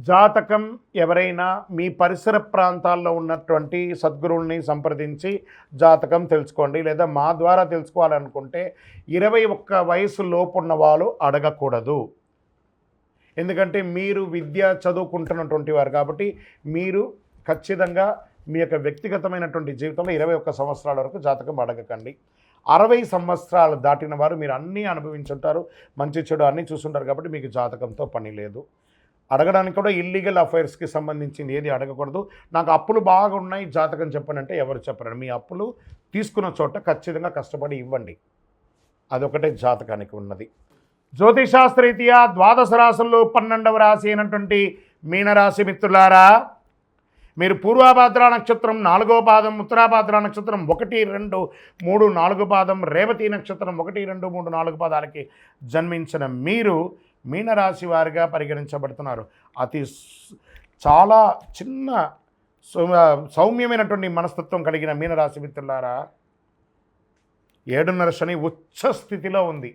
జాతకం ఎవరైనా మీ పరిసర ప్రాంతాల్లో ఉన్నటువంటి సద్గురువుల్ని సంప్రదించి జాతకం తెలుసుకోండి. లేదా మా ద్వారా తెలుసుకోవాలనుకుంటే 21 వయసు లోపు ఉన్న వాళ్ళు అడగకూడదు. ఎందుకంటే మీరు విద్య చదువుకుంటున్నటువంటి వారు కాబట్టి మీరు ఖచ్చితంగా మీ యొక్క వ్యక్తిగతమైనటువంటి జీవితంలో 21 సంవత్సరాల వరకు జాతకం అడగకండి. 60 సంవత్సరాలు దాటిన వారు మీరు అన్నీ అనుభవించుంటారు, మంచి చెడు అన్నీ చూసుంటారు కాబట్టి మీకు జాతకంతో పని లేదు. అడగడానికి కూడా ఇల్లీగల్ అఫైర్స్కి సంబంధించింది ఏది అడగకూడదు. నాకు అప్పులు బాగా ఉన్నాయి జాతకం చెప్పనంటే ఎవరు చెప్పరండి. మీ అప్పులు తీసుకున్న చోట ఖచ్చితంగా కష్టపడి ఇవ్వండి. అదొకటే జాతకానికి ఉన్నది. జ్యోతిషాస్త్రరీత్యా ద్వాదశ రాశుల్లో 12వ రాశి అయినటువంటి మీనరాశి మిత్రులారా, మీరు పూర్వభాద్ర నక్షత్రం 4వ పాదం, ఉత్తరాభాద్ర నక్షత్రం 1, 2, 3, 4 పాదం, రేవతి నక్షత్రం 1, 2, 3, 4 పాదాలకి జన్మించిన మీరు మీనరాశి వారిగా పరిగణించబడుతున్నారు. చాలా చిన్న సౌమ్యమైనటువంటి మనస్తత్వం కలిగిన మీనరాశి మిత్రులారా, 7.5 శని ఉచ్చ స్థితిలో ఉంది.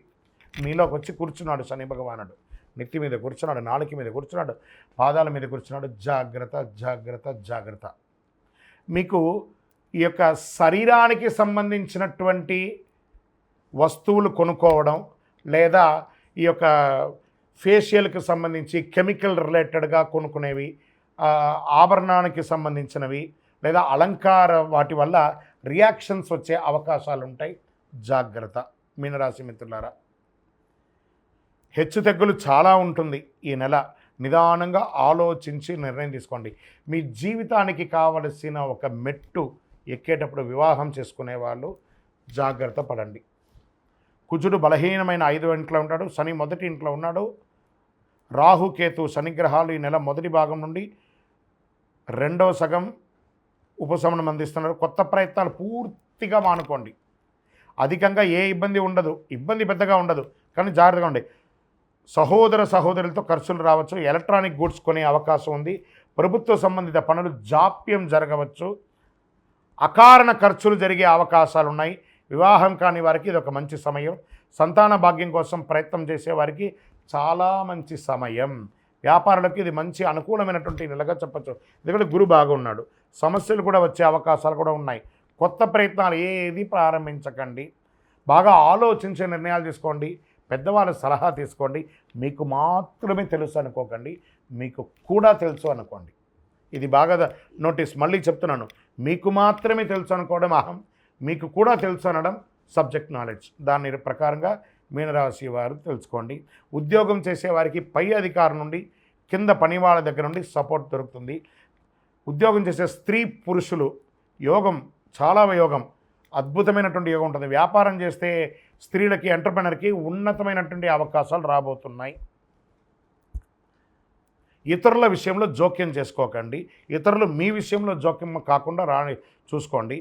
మీలోకి వచ్చి కూర్చున్నాడు శని భగవానుడు. నెత్తి మీద కూర్చున్నాడు, నాలుక మీద కూర్చున్నాడు, పాదాల మీద కూర్చున్నాడు. జాగ్రత్త జాగ్రత్త జాగ్రత్త. మీకు ఈ యొక్క శరీరానికి సంబంధించినటువంటి వస్తువులు కొనుక్కోవడం, లేదా ఈ యొక్క ఫేషియల్కి సంబంధించి కెమికల్ రిలేటెడ్గా కొనుక్కునేవి, ఆభరణానికి సంబంధించినవి లేదా అలంకార వాటి వల్ల రియాక్షన్స్ వచ్చే అవకాశాలు ఉంటాయి. జాగ్రత్త మీనరాశి మిత్రులారా. హెచ్చుతగ్గులు చాలా ఉంటుంది ఈ నెల. నిదానంగా ఆలోచించి నిర్ణయం తీసుకోండి. మీ జీవితానికి కావలసిన ఒక మెట్టు ఎక్కేటప్పుడు వివాహం చేసుకునే వాళ్ళు జాగ్రత్త పడండి. కుజుడు బలహీనమైన 5వ ఇంట్లో ఉంటాడు, శని 1వ ఇంట్లో ఉన్నాడు. రాహుకేతు శనిగ్రహాలు ఈ నెల మొదటి భాగం నుండి 2వ సగం ఉపశమనం అందిస్తున్నారు. కొత్త ప్రయత్నాలు పూర్తిగా మానుకోండి. అధికంగా ఏ ఇబ్బంది ఉండదు, ఇబ్బంది పెద్దగా ఉండదు, కానీ జాగ్రత్తగా ఉండి. సహోదరులతో ఖర్చులు రావచ్చు. ఎలక్ట్రానిక్ గూడ్స్ కొనే అవకాశం ఉంది. ప్రభుత్వ సంబంధిత పనులు జాప్యం జరగవచ్చు. అకారణ ఖర్చులు జరిగే అవకాశాలు ఉన్నాయి. వివాహం కాని వారికి ఇది ఒక మంచి సమయం. సంతాన భాగ్యం కోసం ప్రయత్నం చేసే వారికి చాలా మంచి సమయం. వ్యాపారులకు ఇది మంచి అనుకూలమైనటువంటి నెలగా చెప్పచ్చు. ఎందుకంటే గురు బాగా ఉన్నాడు. సమస్యలు కూడా వచ్చే అవకాశాలు కూడా ఉన్నాయి. కొత్త ప్రయత్నాలు ఏది ప్రారంభించకండి. బాగా ఆలోచించే నిర్ణయాలు తీసుకోండి. పెద్దవాళ్ళ సలహా తీసుకోండి. మీకు మాత్రమే తెలుసు అనుకోకండి, మీకు కూడా తెలుసు అనుకోండి. ఇది బాగా నోటీస్. మళ్ళీ చెప్తున్నాను, మీకు మాత్రమే తెలుసు అనుకోవడం అహం, మీకు కూడా తెలుసు అనడం సబ్జెక్ట్ నాలెడ్జ్. దాని ప్రకారంగా మీనరాశి వారు తెలుసుకోండి. ఉద్యోగం చేసేవారికి పై అధికారం నుండి, కింద పని వాళ్ళ దగ్గర నుండి సపోర్ట్ దొరుకుతుంది. ఉద్యోగం చేసే స్త్రీ పురుషులు యోగం, చాలా యోగం, అద్భుతమైనటువంటి యోగం ఉంటుంది. వ్యాపారం చేస్తే స్త్రీలకి, ఎంటర్ప్రెనర్కి ఉన్నతమైనటువంటి అవకాశాలు రాబోతున్నాయి. ఇతరుల విషయంలో జోక్యం చేసుకోకండి. ఇతరులు మీ విషయంలో జోక్యం కాకుండా చూసుకోండి.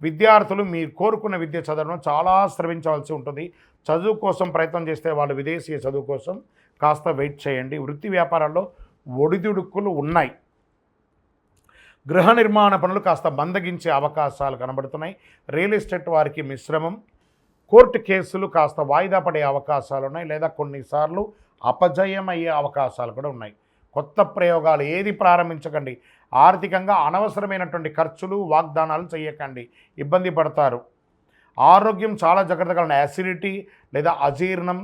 విద్యార్థులు మీరు కోరుకున్న విద్య చదవడం చాలా శ్రమించవలసి ఉంటుంది. చదువు కోసం ప్రయత్నం చేస్తే వాళ్ళు విదేశీయ చదువు కోసం కాస్త వెయిట్ చేయండి. వృత్తి వ్యాపారాల్లో ఒడిదుడుకులు ఉన్నాయి. గృహ నిర్మాణ పనులు కాస్త మందగించే అవకాశాలు కనబడుతున్నాయి. రియల్ ఎస్టేట్ వారికి మిశ్రమం. కోర్టు కేసులు కాస్త వాయిదా పడే అవకాశాలు ఉన్నాయి, లేదా కొన్నిసార్లు అపజయం అయ్యే అవకాశాలు కూడా ఉన్నాయి. కొత్త ప్రయోగాలు ఏది ప్రారంభించకండి. ఆర్థికంగా అనవసరమైనటువంటి ఖర్చులు, వాగ్దానాలు చేయకండి, ఇబ్బంది పడతారు. ఆరోగ్యం చాలా జాగ్రత్తగా ఉన్నాయి. యాసిడిటీ లేదా అజీర్ణం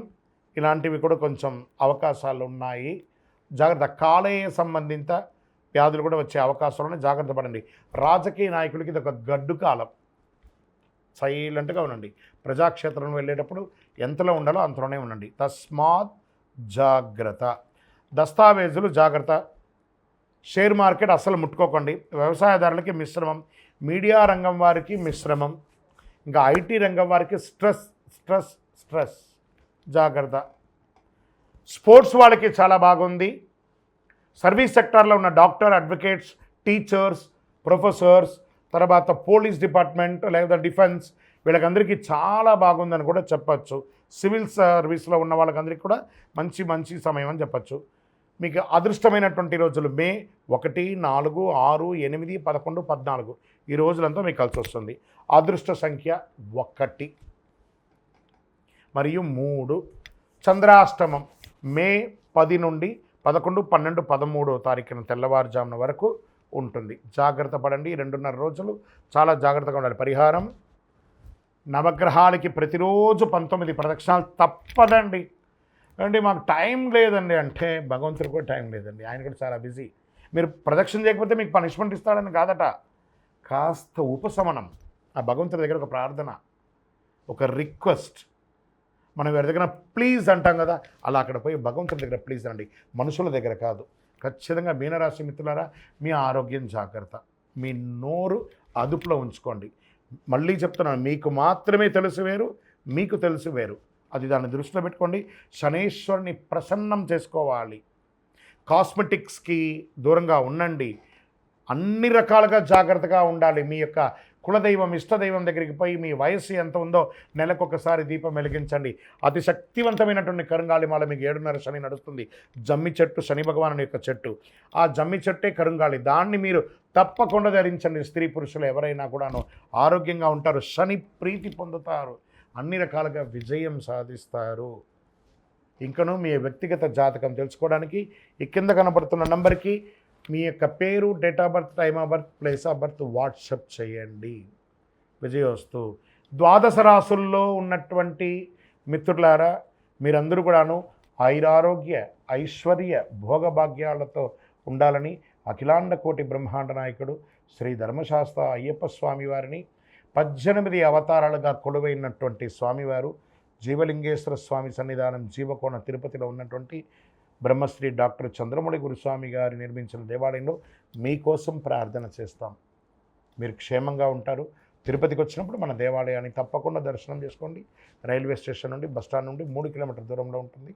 ఇలాంటివి కూడా కొంచెం అవకాశాలు ఉన్నాయి. జాగ్రత్త. కాలేయ సంబంధిత వ్యాధులు కూడా వచ్చే అవకాశాలు ఉన్నాయి. జాగ్రత్త పడండి. రాజకీయ నాయకులకి ఇది ఒక గడ్డు కాలం. సైలెంట్గా ఉండండి. ప్రజాక్షేత్రంలో వెళ్ళేటప్పుడు ఎంతలో ఉండాలో అంతలోనే ఉండండి. తస్మాత్ జాగ్రత్త. దస్తావేజులు జాగ్రత్త. షేర్ మార్కెట్ అస్సలు ముట్టుకోకండి. వ్యవసాయదారులకి మిశ్రమం. మీడియా రంగం వారికి మిశ్రమం. ఇంకా ఐటీ రంగం వారికి స్ట్రెస్ స్ట్రెస్ స్ట్రెస్. జాగ్రత్త. స్పోర్ట్స్ వాళ్ళకి చాలా బాగుంది. సర్వీస్ సెక్టార్లో ఉన్న డాక్టర్, అడ్వకేట్స్, టీచర్స్, ప్రొఫెసర్స్, తర్వాత పోలీస్ డిపార్ట్మెంట్ లేదా డిఫెన్స్ వీళ్ళకందరికీ చాలా బాగుందని కూడా చెప్పచ్చు. సివిల్ సర్వీస్లో ఉన్న వాళ్ళకందరికీ కూడా మంచి మంచి సమయం అని చెప్పచ్చు. మీకు అదృష్టమైనటువంటి రోజులు మే 1, 4, 6, 8, 11, 14 ఈ రోజులంతా మీకు కలిసి వస్తుంది. అదృష్ట సంఖ్య 1 మరియు 3. చంద్రాష్టమం మే 10 నుండి 11, 12, 13వ తారీఖున తెల్లవారుజామున వరకు ఉంటుంది. జాగ్రత్త పడండి. 2.5 రోజులు చాలా జాగ్రత్తగా ఉండాలి. పరిహారం, నవగ్రహాలకి ప్రతిరోజు 19 ప్రదక్షిణాలు తప్పదండి. అంటే మాకు టైం లేదండి అంటే భగవంతుడికి కూడా టైం లేదండి, ఆయన కూడా చాలా బిజీ. మీరు ప్రదక్షిణ చేయకపోతే మీకు పనిష్మెంట్ ఇస్తాడని కాదట, కాస్త ఉపశమనం. ఆ భగవంతుడి దగ్గర ఒక ప్రార్థన, ఒక రిక్వెస్ట్. మనం ఎవరి దగ్గర ప్లీజ్ అంటాం కదా, అలా అక్కడ పోయి భగవంతుడి దగ్గర ప్లీజ్ అండి, మనుషుల దగ్గర కాదు. ఖచ్చితంగా మీనరాశి మిత్రులారా, మీ ఆరోగ్యం జాగ్రత్త, మీ నోరు అదుపులో ఉంచుకోండి. మళ్ళీ చెప్తున్నాను, మీకు మాత్రమే తెలుసు వేరు, మీకు తెలుసు వేరు. అది దాన్ని దృష్టిలో పెట్టుకోండి. శనేశ్వరుని ప్రసన్నం చేసుకోవాలి. కాస్మెటిక్స్కి దూరంగా ఉండండి. అన్ని రకాలుగా జాగ్రత్తగా ఉండాలి. మీ యొక్క కులదైవం, ఇష్టదైవం దగ్గరికి పోయి మీ వయస్సు ఎంత ఉందో నెలకొకసారి దీపం వెలిగించండి. అతి శక్తివంతమైనటువంటి కరుంగాళిమాల మీకు 7.5 శని నడుస్తుంది. జమ్మి చెట్టు, శని భగవానుని యొక్క చెట్టు. ఆ జమ్మి చెట్టే కరుంగాళి, దాన్ని మీరు తప్పకుండా ధరించండి. స్త్రీ పురుషులు ఎవరైనా కూడాను ఆరోగ్యంగా ఉంటారు, శని ప్రీతి పొందుతారు, అన్ని రకాలుగా విజయం సాధిస్తారు. ఇంకను మీ వ్యక్తిగత జాతకం తెలుసుకోవడానికి ఈ కింద కనబడుతున్న నంబర్కి మీ యొక్క పేరు, date of birth, time of birth, place of birth WhatsApp చేయండి. విజయోస్తు. ద్వాదశ రాసుల్లో ఉన్నటువంటి మిత్రులారా, మీరందరూ కూడాను ఆయురారోగ్య, ఐశ్వర్య, భోగభాగ్యాలతో ఉండాలని అఖిలాండ కోటి బ్రహ్మాండ నాయకుడు శ్రీ ధర్మశాస్త్ర అయ్యప్ప స్వామివారిని 18 అవతారాలుగా కొలువైనటువంటి స్వామివారు జీవలింగేశ్వర స్వామి సన్నిధానం జీవకోణ తిరుపతిలో ఉన్నటువంటి బ్రహ్మశ్రీ డాక్టర్ చంద్రమౌళి గురుస్వామి గారు నిర్మించిన దేవాలయంలో మీకోసం ప్రార్థన చేస్తాం. మీరు క్షేమంగా ఉంటారు. తిరుపతికి వచ్చినప్పుడు మన దేవాలయాన్ని తప్పకుండా దర్శనం చేసుకోండి. రైల్వే స్టేషన్ నుండి, బస్టాండ్ నుండి 3 కిలోమీటర్ల దూరంలో ఉంటుంది.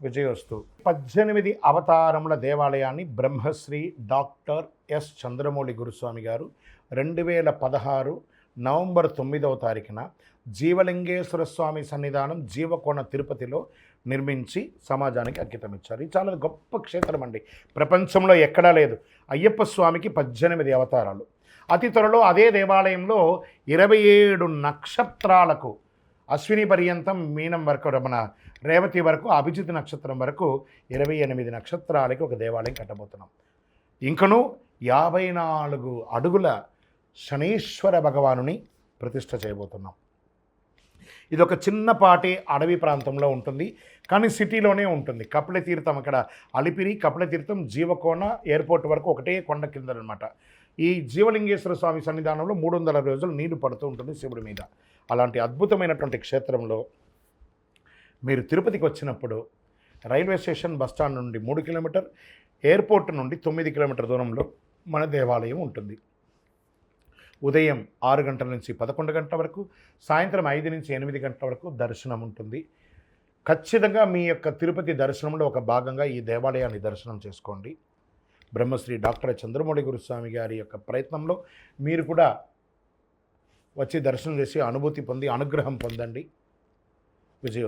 విజయోస్తు. 18 అవతారముల దేవాలయాన్ని బ్రహ్మశ్రీ డాక్టర్ ఎస్ చంద్రమౌళి గురుస్వామి గారు 2016 నవంబర్ 9వ తారీఖున జీవలింగేశ్వర స్వామి సన్నిధానం జీవకోణ తిరుపతిలో నిర్మించి సమాజానికి అంకితం ఇచ్చారు. ఇది చాలా గొప్ప క్షేత్రం అండి, ప్రపంచంలో ఎక్కడా లేదు. అయ్యప్ప స్వామికి 18 అవతారాలు. అతి త్వరలో అదే దేవాలయంలో 27 నక్షత్రాలకు, అశ్విని పర్యంతం మీనం వరకు, మన రేవతి వరకు, అభిజిత్ నక్షత్రం వరకు 28 నక్షత్రాలకి ఒక దేవాలయం కట్టబోతున్నాం. ఇంకను 54 అడుగుల శనీశ్వర భగవానుని ప్రతిష్ఠ చేయబోతున్నాం. ఇది ఒక చిన్నపాటి అడవి ప్రాంతంలో ఉంటుంది, కానీ సిటీలోనే ఉంటుంది. కపిలతీర్థం, అక్కడ అలిపిరి, కపిలతీర్థం, జీవకోణ ఎయిర్పోర్ట్ వరకు ఒకటే కొండ కింద అనమాట. ఈ జీవలింగేశ్వర స్వామి సన్నిధానంలో 300 రోజులు నీళ్లు పడుతూ ఉంటుంది శివుడి మీద. అలాంటి అద్భుతమైనటువంటి క్షేత్రంలో మీరు తిరుపతికి వచ్చినప్పుడు రైల్వే స్టేషన్, బస్టాండ్ నుండి 3 కిలోమీటర్, ఎయిర్పోర్ట్ నుండి 9 కిలోమీటర్ దూరంలో మన దేవాలయం ఉంటుంది. ఉదయం 6 గంటల నుంచి 11 గంటల వరకు, సాయంత్రం 5 నుంచి 8 గంటల వరకు దర్శనం ఉంటుంది. ఖచ్చితంగా మీ యొక్క తిరుపతి దర్శనంలో ఒక భాగంగా ఈ దేవాలయాన్ని దర్శనం చేసుకోండి. బ్రహ్మశ్రీ డాక్టర్ చంద్రమౌళి గురుస్వామి గారి యొక్క ప్రయత్నంలో మీరు కూడా వచ్చి దర్శనం చేసి అనుభూతి పొంది అనుగ్రహం పొందండి. విజయోస్తు.